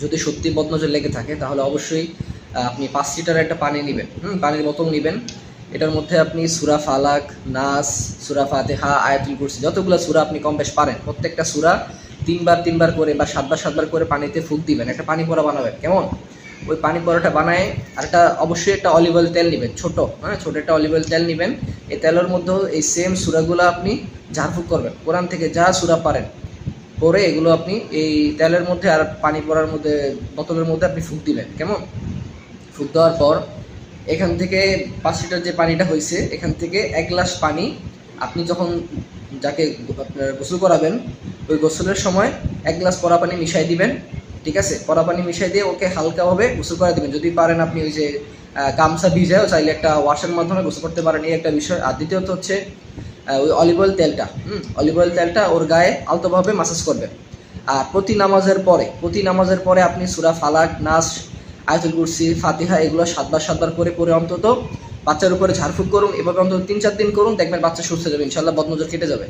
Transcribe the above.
যদি সত্যি বদনজর লেগে থাকে তাহলে অবশ্যই আপনি 5 লিটার একটা পানি নেবেন, পানির বোতল নেবেন। এটার মধ্যে আপনি সূরা ফালাক, নাস, সূরা ফাতিহা, আয়াতুল কুরসি, যতগুলো সূরা আপনি কম বেশ পারেন প্রত্যেকটা সূরা 3 বার করে বা 7 বার করে পানিতে ফুঁক দিবেন, একটা পানি পড়া বানাবেন। কেমন? ওই পানি পড়াটা বানায় আর একটা অবশ্যই একটা অলিভ অয়েল তেল নেবেন, ছোট একটা অলিভ অয়েল তেল নেবেন। এই তেলের মধ্যেও এই সেম সূরাগুলো আপনি ঝাড়ফুঁক করবেন, কোরআন থেকে যা সূরা পারেন পরে এগুলো আপনি এই তেলের মধ্যে আর পানি পড়ার মধ্যে বোতলের মধ্যে আপনি ফুঁক দিবেন। কেমন? ফুঁক দেওয়ার পর এখান থেকে 5 লিটার যে পানিটা হয়েছে এখান থেকে 1 গ্লাস পানি আপনি যখন যাকে আপনার গোসল করাবেন ওই গোসলের সময় 1 গ্লাস পরা পানি মিশাই দিবেন। ঠিক আছে? পরা পানি মিশাই দিয়ে ওকে হালকাভাবে গোসল করে দিবেন। যদি পারেন আপনি ওই যে গামছা ভিজাও চাইলে একটা ওয়াশের মাধ্যমে গোসল করতে পারেন, এই একটা বিষয়। আর দ্বিতীয়ত হচ্ছে ওই অলিভ অয়েল তেলটা ওর গায়ে আলতোভাবে মাসাজ করবেন। আর প্রতি নামাজের পরে আপনি সূরা ফালাক, নাস, আয়াতুল কুরসি, ফাতিহা এগুলো 7 বার করে অন্তত বাচ্চার উপরে ঝাড়ফুঁক করুন। এভাবে অন্তত 3-4 দিন করুন, দেখবেন বাচ্চা সুস্থ হয়ে যাবে, ইনশাআল্লাহ বদনজর কেটে যাবে।